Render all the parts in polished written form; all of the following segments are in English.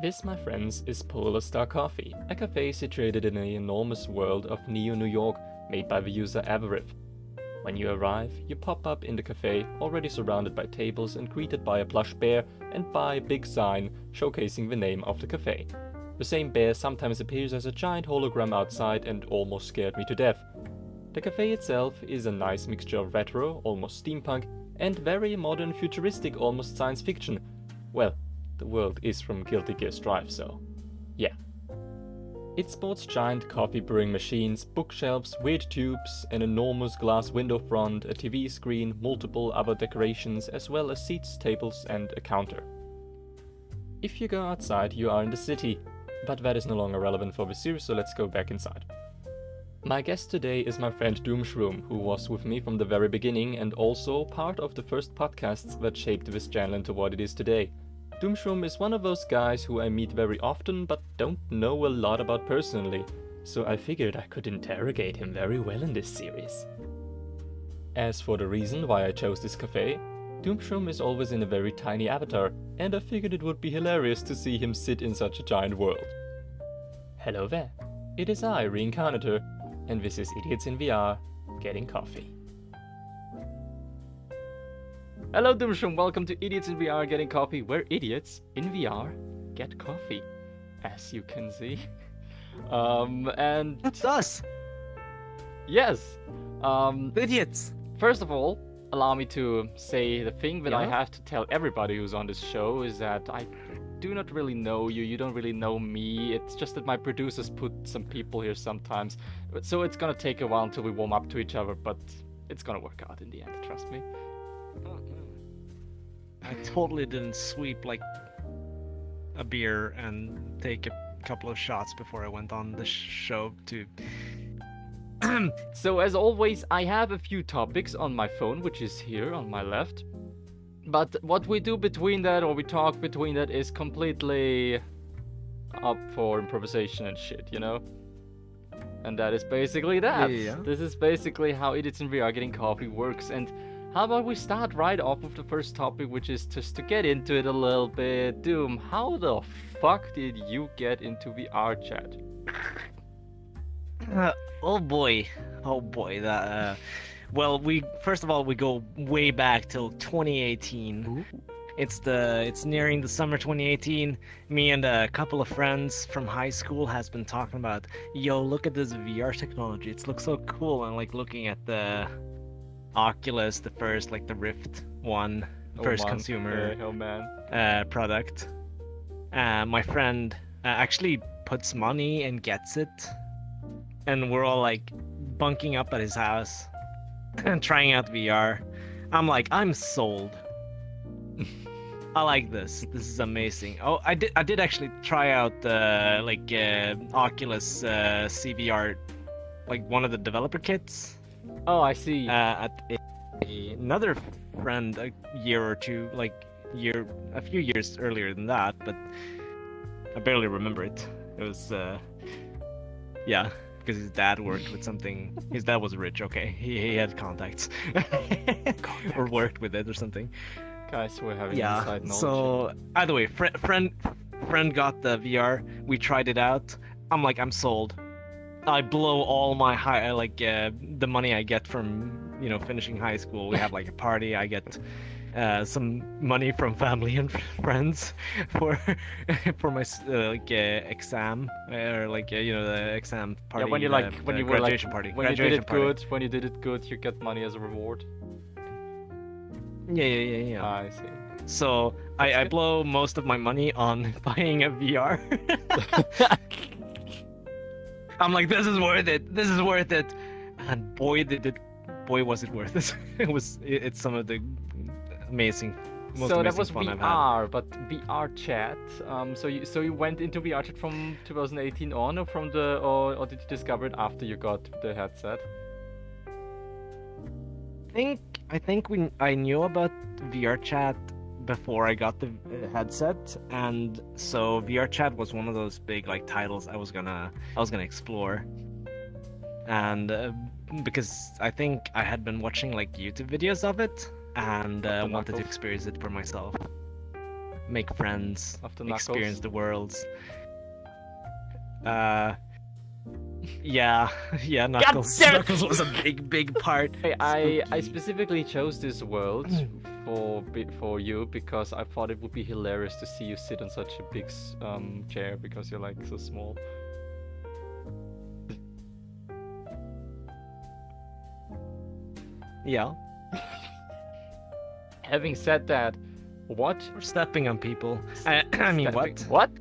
This, my friends, is Polar Star Coffee, a cafe situated in the enormous world of Neo-New York, made by the user Averiv. When you arrive, you pop up in the cafe, already surrounded by tables and greeted by a plush bear and by a big sign showcasing the name of the cafe. The same bear sometimes appears as a giant hologram outside and almost scared me to death. The cafe itself is a nice mixture of retro, almost steampunk, and very modern futuristic, almost science fiction. Well, the world is from Guilty Gear Strive, so yeah. It sports giant coffee brewing machines, bookshelves, weird tubes, an enormous glass window front, a TV screen, multiple other decorations, as well as seats, tables and a counter. If you go outside, you are in the city, but that is no longer relevant for the series, so let's go back inside. My guest today is my friend Doomshroom, who was with me from the very beginning and also part of the first podcasts that shaped this channel into what it is today. Doomshroom is one of those guys who I meet very often but don't know a lot about personally, so I figured I could interrogate him very well in this series. As for the reason why I chose this cafe, Doomshroom is always in a very tiny avatar, and I figured it would be hilarious to see him sit in such a giant world. Hello there, it is I, Reincarnator, and this is Idiots in VR, Getting Coffee. Hello Doomshroom, welcome to Idiots in VR Getting Coffee, where idiots in VR get coffee, as you can see. And that's us. Yes. Idiots. First of all, allow me to say the thing that I have to tell everybody who's on this show is that I do not really know you, you don't really know me. It's just that my producers put some people here sometimes. So it's gonna take a while until we warm up to each other, but it's gonna work out in the end, trust me. I totally didn't sweep like a beer and take a couple of shots before I went on the show to... So as always, I have a few topics on my phone, which is here on my left. But what we do between that, or we talk between that, is completely up for improvisation and shit, you know? And that is basically that. Yeah. This is basically how Idiots in VR Getting Coffee works. And how about we start right off with the first topic, which is just to get into it a little bit. Doom, how the fuck did you get into VR chat? Oh boy, that well, first of all we go way back till 2018. Ooh. It's nearing the summer 2018. Me and a couple of friends from high school has been talking about, yo, look at this VR technology. It looks so cool. And like looking at the Oculus, the first, like the Rift one, first consumer product. My friend actually puts money and gets it, and we're all like bunking up at his house and trying out VR. I'm like, I'm sold. I like this. This is amazing. Oh, I did actually try out Oculus CVR, like one of the developer kits. Oh, I see. At another friend a year or two, a few years earlier than that, but I barely remember it. It was, yeah, because his dad worked with something. His dad was rich, okay. He had contacts. Or worked with it or something. Guys, we're having inside knowledge. So, either way, friend got the VR. We tried it out. I'm like, I'm sold. I blow all my the money I get from, finishing high school. We have like a party. I get some money from family and friends for my exam, or the exam party. Yeah, when you when you were graduation party. When you did it good, when you did it good, you get money as a reward. Yeah. I see. So I blow most of my money on buying a VR. I'm like, this is worth it. This is worth it. And boy, was it worth it. It's some of the most so amazing that was fun VR, I've had. but VR chat. So you went into VR chat from 2018 on, or or did you discover it after you got the headset? I think I knew about VR chat before I got the headset, and so VR chat was one of those big titles I was gonna explore, and because I think I had been watching YouTube videos of it and wanted to experience it for myself. make friends, After Knuckles. experience the worlds. Yeah, Knuckles. damn it! Knuckles was a big part. I specifically chose this world for you because I thought it would be hilarious to see you sit on such a big chair because you're like so small. Yeah. Having said that, what? We're stepping on people. I mean, what?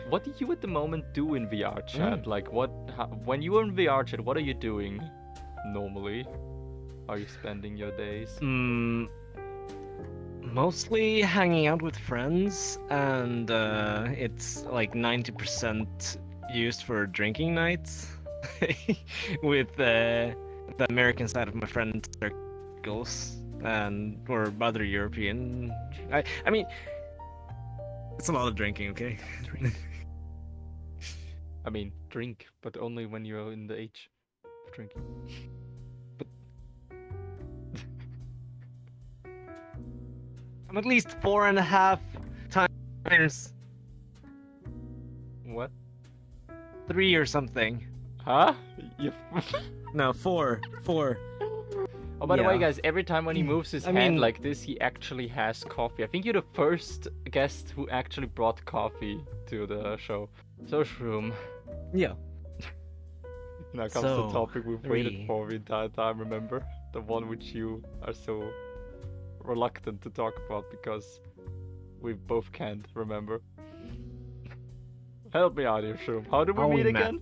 What do you at the moment do in VR chat? Like, when you are in VR chat, what are you doing normally? Are you spending your days? Mostly hanging out with friends, and it's like 90% used for drinking nights with the American side of my friend circles. Or other European. I mean, it's a lot of drinking, okay? I mean, drink, but only when you're in the age of drinking. But I'm at least 4.5 times. What? 3 or something. Huh? No, 4. Oh, by the way, guys, every time when he moves his hand mean, like this, he actually has coffee. I think you're the first guest who actually brought coffee to the show. Doomshroom. Yeah. Now comes the topic we've waited for the entire time, remember? The one which you are so reluctant to talk about because we both can't remember. Help me out here, Shroom. How did we meet again?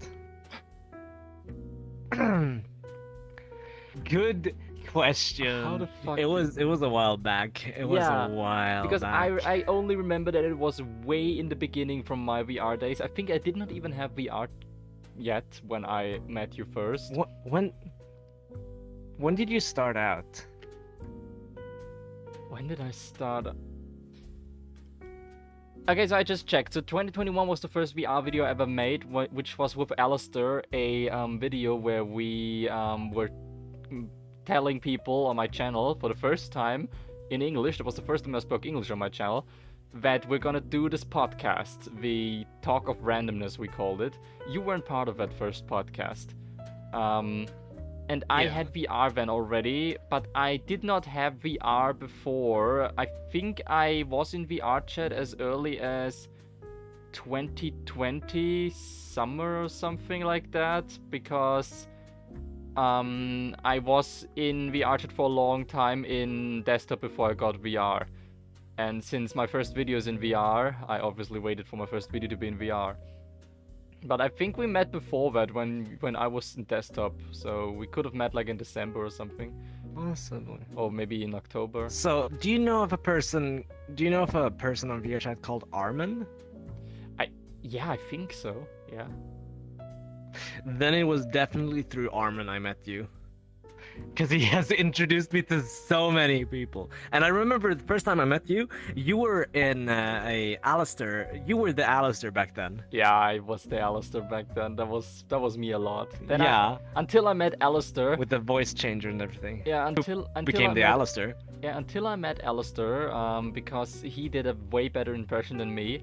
Good question. How the fuck? It was a while back. It was a while because back. I only remember that it was way in the beginning from my VR days. I think I did not even have VR yet when I met you first. When did you start out? When did I start? Okay, so I just checked. So 2021 was the first VR video I ever made, which was with Alistair, a video where we were telling people on my channel for the first time in English, that was the first time I spoke English on my channel, that we're gonna do this podcast, the Talk of Randomness we called it. You weren't part of that first podcast. And I had VR then already, but I did not have VR before. I think I was in VR chat as early as 2020 summer or something like that, because I was in VR chat for a long time in desktop before I got VR. And since my first video is in VR, I obviously waited for my first video to be in VR. But I think we met before that when I was in desktop, so we could have met like in December or something. Possibly. Or maybe in October. So, do you know of a person on VR chat called Armin? Yeah, I think so. Yeah. Then it was definitely through Armin I met you. Because he has introduced me to so many people. And I remember the first time I met you, you were in Alistair. You were the Alistair back then. Yeah, I was the Alistair back then. That was me a lot. Then yeah. Until I met Alistair. With the voice changer and everything. Yeah, until became the Alistair. Yeah, until I met Alistair, because he did a way better impression than me.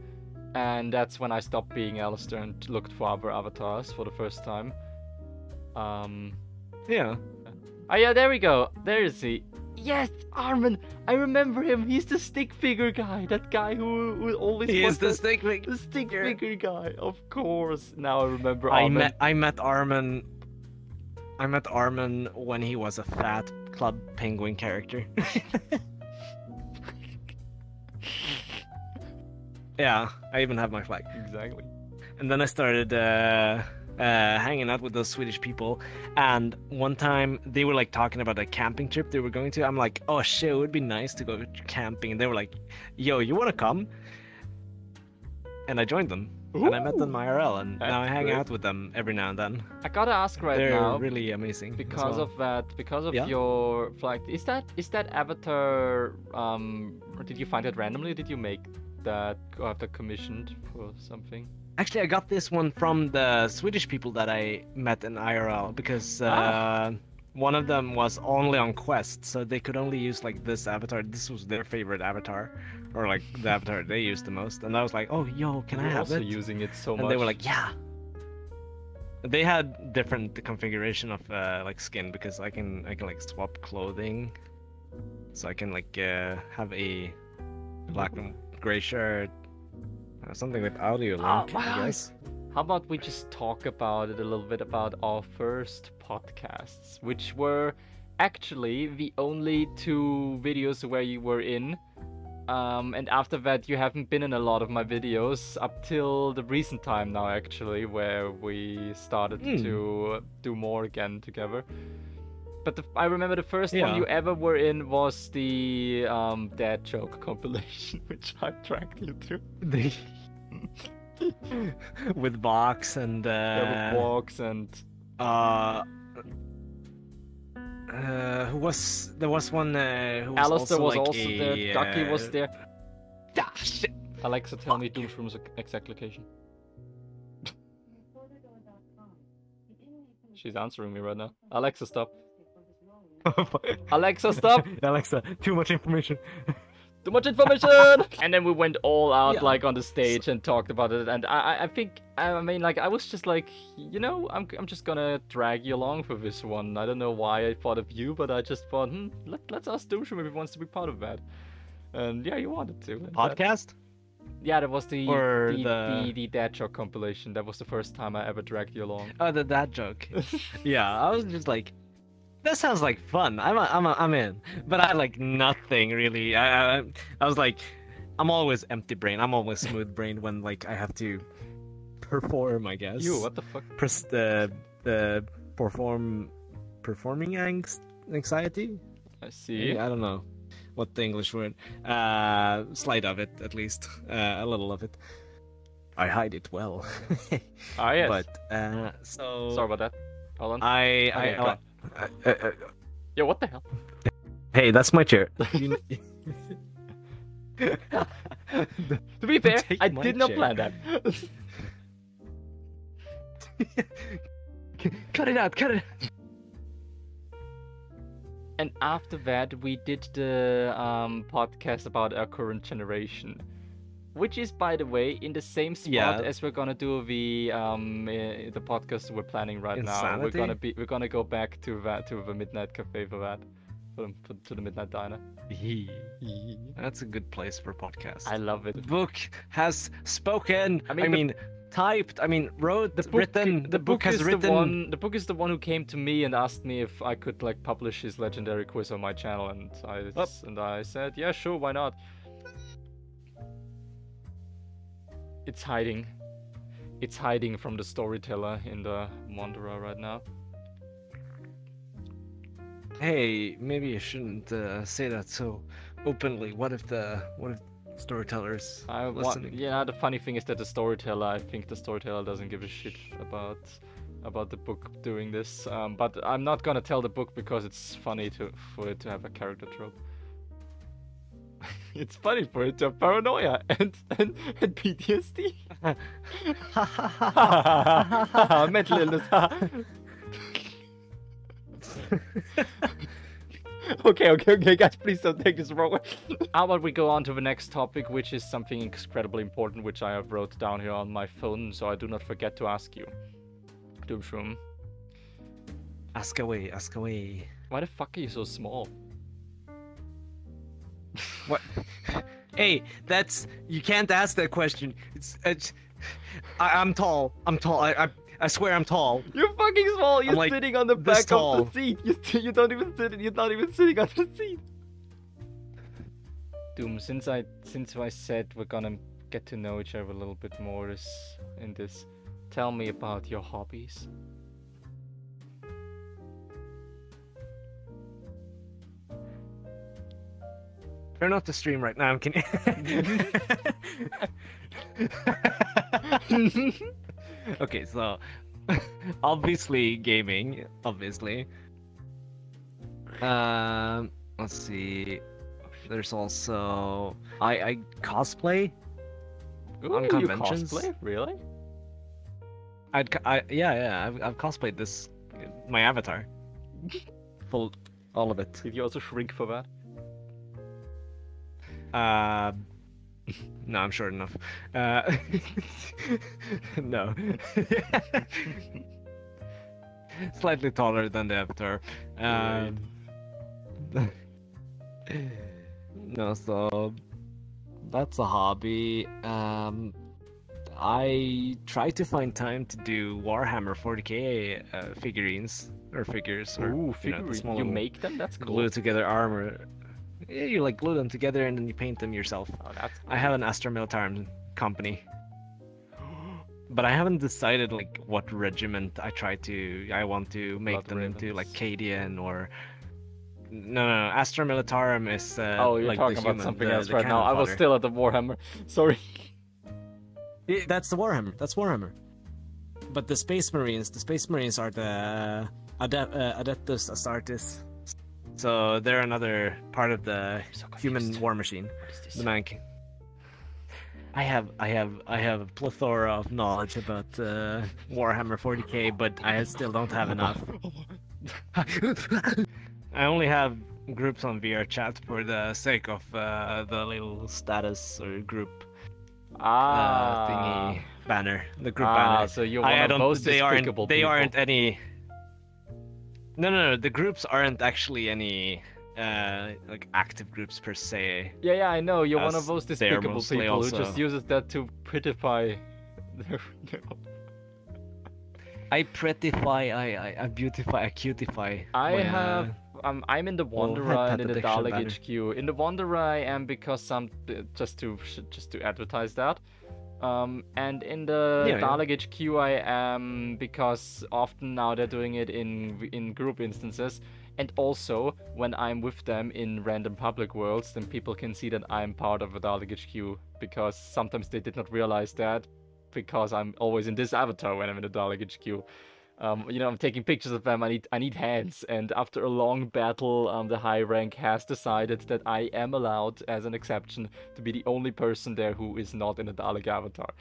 And that's when I stopped being Alistair and looked for other avatars for the first time. Yeah. Oh yeah, there we go. There is he. Yes, Armin. I remember him. He's the stick figure guy. That guy who always. He is the stick figure. The stick figure guy, of course. Now I remember Armin. I met Armin. I met Armin when he was a fat Club Penguin character. Yeah, I even have my flag. Exactly. And then I started hanging out with those Swedish people, and one time they were like talking about a camping trip they were going to. I'm like, oh shit, it would be nice to go camping. And they were like, yo, you want to come? And I joined them. Ooh. And I met them IRL, and now I hang out with them every now and then. I gotta ask now. They're really amazing. Because of that, because of your flag, is that avatar? Or did you find it randomly? Or did you make that, or have that commissioned for something? Actually, I got this one from the Swedish people that I met in IRL, because one of them was only on Quest, so they could only use like this avatar. This was their favorite avatar, or like the avatar they used the most. And I was like, oh, yo, can I You're have also it? using it so much. And they were like, yeah. They had different configuration of like skin, because I can like swap clothing, so I can like have a black and gray shirt, something with audio link, I guess. How about we just talk about it a little bit, about our first podcasts, which were actually the only 2 videos where you were in. And after that, you haven't been in a lot of my videos up till the recent time now, actually, where we started to do more again together. But I remember the first one you ever were in was the dad joke compilation, which I dragged you to. With Box and with Box and there was one who was Alistair was like also there. Ducky was there. Ah, shit. Alexa, tell me Doomshroom's exact location. She's answering me right now. Alexa, stop. Alexa, stop. Alexa, too much information. Too much information! And then we went all out like on the stage and talked about it, and I think, I mean, like, I was just like, you know, I'm just gonna drag you along for this one. I don't know why I thought of you, but I just thought, let's ask Doomshroom if he wants to be part of that. And yeah, you wanted to. Podcast? Yeah, that was the dad joke compilation. That was the first time I ever dragged you along. Oh, the dad joke. Yeah, I was just like, that sounds like fun. I'm in. But I like nothing really. I was like, I'm always empty brain. I'm always smooth brain when like I have to perform, I guess. You, what the fuck? The performing anxiety. I see. I don't know what the English word. Slight of it, at least. A little of it. I hide it well. Ah, yes. But so. Sorry about that. Hold on. Yo, what the hell? Hey, that's my chair. To be fair, I did not plan that. Cut it out, cut it out. And after that, we did the podcast about our current generation, which is, by the way, in the same spot as we're gonna do the podcast we're planning right now. We're gonna go back to the Midnight Cafe for that, to the Midnight Diner. That's a good place for a podcast. I love it. The book has spoken. I mean, typed. I mean, wrote. Written. The book has written. The book is the one who came to me and asked me if I could like publish his legendary quiz on my channel, and I said, yeah, sure, why not? It's hiding. It's hiding from the storyteller in the Wanderer right now. Hey, maybe you shouldn't say that so openly. What if storytellers listening? Yeah, the funny thing is that I think the storyteller doesn't give a shit about the book doing this. But I'm not gonna tell the book because it's funny for it to have a character trope. It's funny for it to have paranoia and PTSD. Mental illness. Okay, guys, please don't take this the wrong way. How about we go on to the next topic, which is something incredibly important, which I have wrote down here on my phone, so I do not forget to ask you. Doomshroom. Ask away, ask away. Why the fuck are you so small? What? Hey, you can't ask that question. I'm tall. I swear I'm tall. You're fucking small. You're like sitting on the back of the seat. You're not even sitting on the seat. Doom, since I said we're gonna get to know each other a little bit more in this, tell me about your hobbies. Turn off the stream right now. I'm kidding. Okay, so obviously gaming. Obviously. Let's see. There's also I cosplay. Ooh, on conventions. You cosplay? Really? I've cosplayed my avatar. full, all of it. Did you also shrink for that? No, I'm short enough. No. Slightly taller than the Avatar. No, so that's a hobby. I try to find time to do Warhammer 40k figurines or figures. Or, Ooh, you know, the figurines. small You little make them? That's cool. glue together armor. Yeah, you like glue them together and then you paint them yourself. Oh, that's cool. I have an Astra Militarum company, but I haven't decided like what regiment I want to make Blood them into, like Ravens. Cadian or no. Astra Militarum is Oh, you're like talking the about human, something the, else the right now. cannon I was fodder. still at the Warhammer. Sorry. Yeah, that's the Warhammer. That's Warhammer. But the Space Marines are the Adeptus Astartes. So they're another part of the human war machine. The Mank. I have a plethora of knowledge about Warhammer 40k, but I still don't have enough. I only have groups on VR chat for the sake of the little status or group thingy banner, the group banner. So you're one of those despicable they people. aren't any. No. The groups aren't actually any like active groups per se. Yeah, I know. You're one of As those they are despicable mostly people who also- just uses that to prettify their... I prettify, I beautify, I cutify. I'm in the Wanderer and in the hypothetical Dalek banner. HQ. In the Wanderer I am because just to advertise that. And in the Yeah. Dalek HQ I am because often now they're doing it in group instances. And also, when I'm with them in random public worlds, then people can see that I'm part of a Dalek HQ, because sometimes they did not realize that, because I'm always in this avatar when I'm in the Dalek HQ. You know, I'm taking pictures of them, I need hands, and after a long battle, the high rank has decided that I am allowed, as an exception, to be the only person there who is not in a Dalek avatar.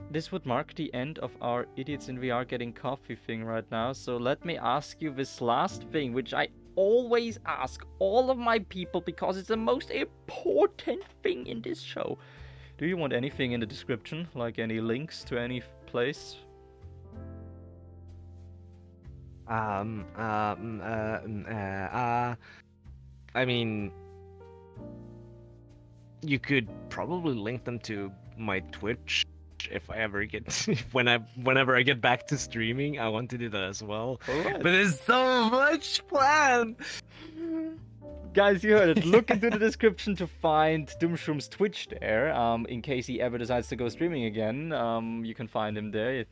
This would mark the end of our Idiots in VR Getting Coffee thing right now, so let me ask you this last thing, which I always ask all of my people because it's the most important thing in this show. Do you want anything in the description, like any links to any place? I mean, you could probably link them to my Twitch if I ever get whenever I get back to streaming. I want to do that as well. Alright. But there's so much planned. Guys, you heard it. Look into the description to find Doomshroom's Twitch there. In case he ever decides to go streaming again, you can find him there.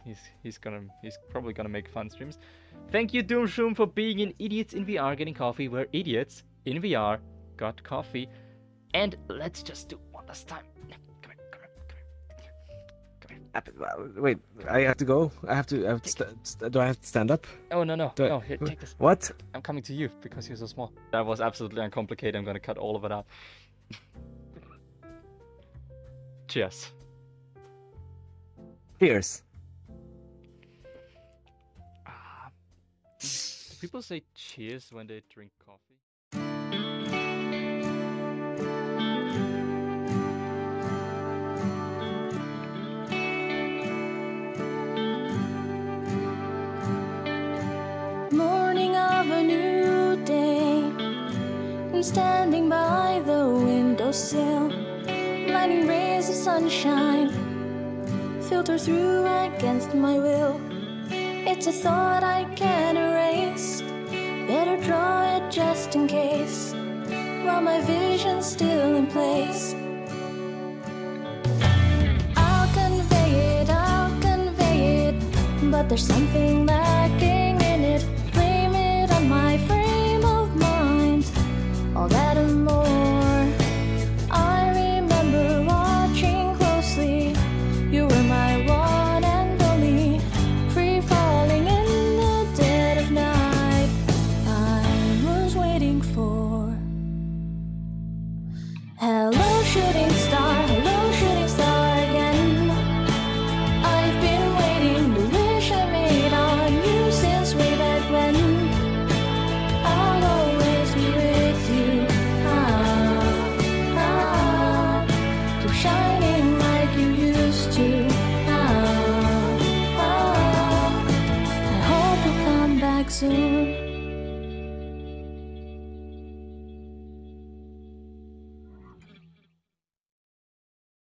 He's probably gonna make fun streams. Thank you, Doomshroom, for being in Idiots in VR Getting Coffee, where idiots in VR got coffee. And let's just do one last time. Come here. Wait, I have to go. Do I have to stand up? Oh, no. Do I- No, here, take this. What? I'm coming to you because you're so small. That was absolutely uncomplicated. I'm gonna cut all of it out. Cheers. Cheers. Do people say cheers when they drink coffee? Morning of a new day, I'm standing by the windowsill. Blinding rays of sunshine filter through against my will. It's a thought I can't erase. Better draw it just in case, while my vision's still in place. I'll convey it, but there's something lacking in it. Blame it on my frame of mind, all that and more. I remember watching closely. You were my one and only, free falling in the dead of night. I was waiting for. Hello, shooting star again. I've been waiting to wish I made on you. soon.